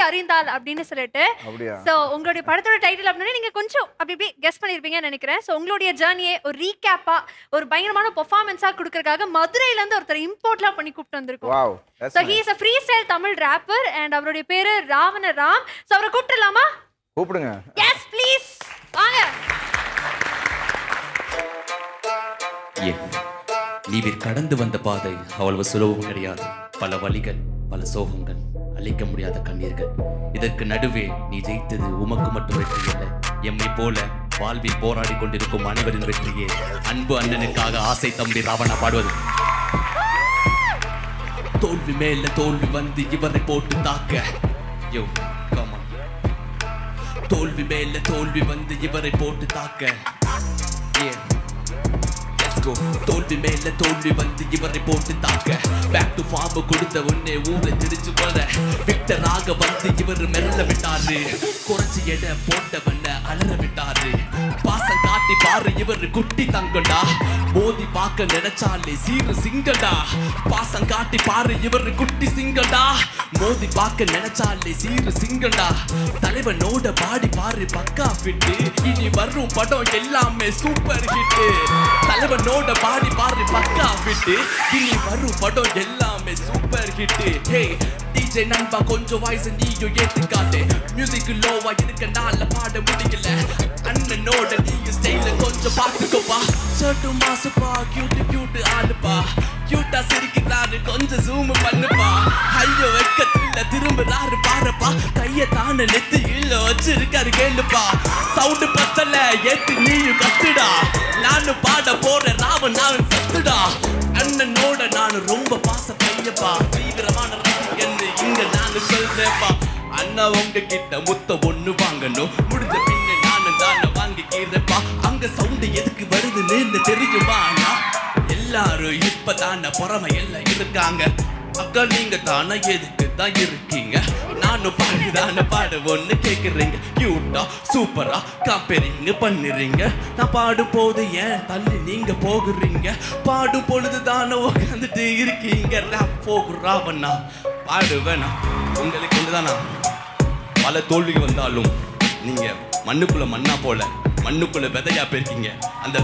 அறிந்தால் அப்படின்னு சொல்லிட்டு. சோ உங்களுடைய படத்தோட டைட்டில் அப்படின்னா நீங்க கொஞ்சம் அப்படி கெஸ் பண்ணிருப்பீங்கன்னு நினைக்கிறேன். சோ உங்களுடைய ஜர்னியை ஒரு ரீகேப்பா ஒரு பயங்கரமான பெர்ஃபார்மன்ஸா கொடுக்கறதுக்காக மதுரையில இருந்து ஒருத்தர் இம்போர்ட்லாம் பண்ணி கூப்பிட்டு வந்திருக்கோம். Wow. So he is a freestyle Tamil rapper and அவருடைய பேரு ராவண ராம். சோ அவரை கூப்பிடலாமா? கூப்பிடுங்க. எஸ் ப்ளீஸ் வாங்க. நீவிர் கடந்து வந்த பாதை அவ்வளவு சுலபம் கிடையாது. பல வழிகள், பல சோகங்கள், அழிக்க முடியாத கண்ணீர்கள். இதற்கு நடுவே நீ ஜெயித்தது உமக்கு மட்டும் வெற்றி இல்லை, எம்மை போல வாழ்வில் போராடி கொண்டிருக்கும் அனைவரின் வெற்றியே. அன்பு அண்ணனுக்காக ஆசை தம்பி ராவணா பாடுவது. தோல்வி மேல தோல்வி வந்து இவரை போட்டு தாக்க. யோ come on. தோல்வி மேல தோல்வி வந்து இவரை போட்டு தாக்க. தோல்வி மேல தோல்வி வந்து இவரை போட்டு தாக்க. பேக் டு ஃபார்ம் கொடுத்த உடனே ஊரை திரிச்சு போல விக்டராக வந்து இவர் மெல்ல விட்டாரு. குறைச்சி எடை போட்டவன அலற விட்டாரு. பாசம் காட்டி பாரு இவர் குட்டி தங்கடா. மோதி பார்க்க நினைச்சாலே சீரு சிங்கடா. பாசம் காட்டி பாரு இவர் குட்டி சிங்கடா. மோதி பார்க்க நினைச்சாலே சீரு சிங்கடா. தலைவனோட பாடி பாரு பக்கா ஃபிட்டு. இனி வரும் படம் எல்லாமே சூப்பர் ஹிட். தலைவனோட பாடி பாரு பக்கா ஃபிட்டு. இனி வரும் படம் எல்லாமே சூப்பர் ஹிட். ஹே டிஜே நண்பா கொஞ்சம் வாய்ஸ் நீயும் ஏத்தி காட்டு. மியூசிக் லோவா இருக்கனால பாட முடியல. அண்ணனோட நீங்க ஸ்டைல கொஞ்சம் பாத்துக்கோப்பா. ஷர்ட் மாசுப்பா கியூட் கியூட் ஆளுப்பா. கியூட்டா சிரிக்கிறாரு கொஞ்சம் ஜூம் பண்ணுப்பா. ஐயோ வெக்கத்துல திரும்புறாரு பாருப்பா. கைய தான நெத்து இள்ள வச்சிருக்காரு கேளுப்பா. சவுண்ட் பத்தல ஏத்து நீயும் கத்துடா. நானும் பாட போறேன் ராவன் நான் சத்துடா. அண்ணனோட நான் ரொம்ப பாச பையப்பா. தீவிரமான ரசிகன்னு இங்க நான் சொல்றேப்பா. அண்ணா உங்க கிட்ட முத்த ஒண்ணு வாங்கணும். முடிஞ்ச பின்ன நானும் தானே வாங்கிக்கிறேப்பா. அங்க சவுண்ட் எதுக்கு வருதுன்னு தெரியுமா? எல்லாரும் இப்பதான பொறாம எல்லாம் இருக்காங்க. அக்கா நீங்க தானே எதுக்கு தான் இருக்கீங்க? நானும் பாடுதான பாட ஒண்ணு கேக்குறீங்க. கியூட்டா சூப்பரா கம்பேரிங் பண்ணுறீங்க. நான் பாடும் போது ஏன் தள்ளி நீங்க போகுறீங்க? பாடும் பொழுது தானே உட்காந்துட்டு இருக்கீங்க. ரேப் போகுறாவண்ணா பாடுவேண்ணா. உங்களுக்கு ஒன்றுதானா பல தோல்விகள் வந்தாலும் நீங்க மண்ணுக்குள்ள மண்ணா போல மண்ணுக்குள்ள விதையா போயிருக்கீங்க. அந்த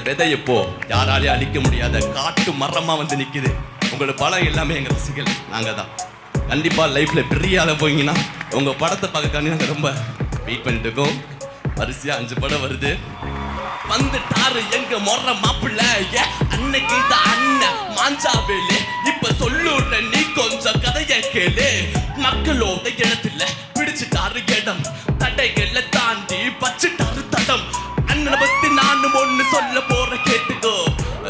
விதை எப்போ யாராலையும் அழிக்க முடியாத காட்டு மரமா வந்து நிக்குது. உங்களோட படம் எல்லாமே எங்க ரசிகர்கள் நாங்க தான். கண்டிப்பா லைஃப்ல பெரிய ஆள போயிங்கன்னா உங்க படத்தை பார்க்க நாங்க ரொம்ப வெயிட் பண்ணிட்டு இருக்கோம். வரிசையா 5 படம் வருது. வந்துட்டாரு எங்க மொற மாப்பிள்ள. அன்னைக்கு தான் அண்ணன் மாஞ்சாவேலு. இப்ப சொல்லுற நீ கொஞ்சம் கதைய கேளு. மக்களோட இடத்துல பிடிச்சிட்டாரு இடம். தடைகளை தாண்டி பச்சிட்டாரு தடம். அண்ணனை பத்தி நானும் ஒண்ணு சொல்ல போற கேட்டுக்கோ.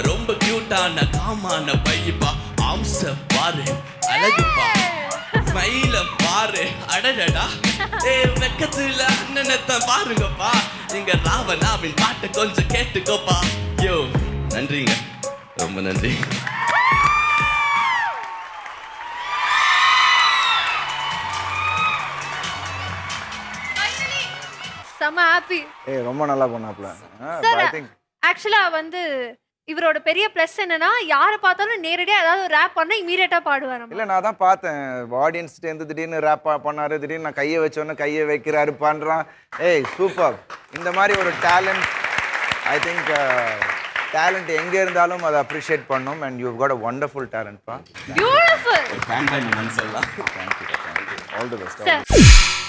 ரொம்ப கியூட்டான காமான பையப்பா. ஆம்ச பாரு அழகுப்பா. ஸ்மைல பாரு அடடடா. வெக்கத்துல அண்ணனத்தை பாருங்கப்பா. நீங்க ராவணாவின் பாட்டை கொஞ்சம் கேட்டுக்கோப்பா. யோ நன்றிங்க, ரொம்ப நன்றி. செம ஹாப்பி. ரொம்ப நல்லா பண்ணாப்ல. ஐ திங்க் ஆக்சுவலா வந்து இவரோட பெரிய ப்ளஸ் என்னன்னா யாரை பார்த்தாலும் நேரடியா ஏதாவது ஒரு ரேப் பண்ணா இமீடியட்டா பாடுவாராம். இல்ல நான் தான் பார்த்தேன் ஆடியன்ஸ்ட்ட இருந்து திடீர்னு ரேப் பண்ணாரு. திடீர்னு நான் கையை வச்சோன்னே கையை வைக்கிறாரு பண்றான். ஏய் சூப்பர். இந்த மாதிரி ஒரு டேலண்ட் ஐ திங்க் டேலண்ட் எங்க இருந்தாலும் அதை அப்ரிஷியேட் பண்ணும். And you got a wonderful talent பா. பியூட்டிஃபுல். தேங்க் யூ மன்சல்லா. Thank you. All the best.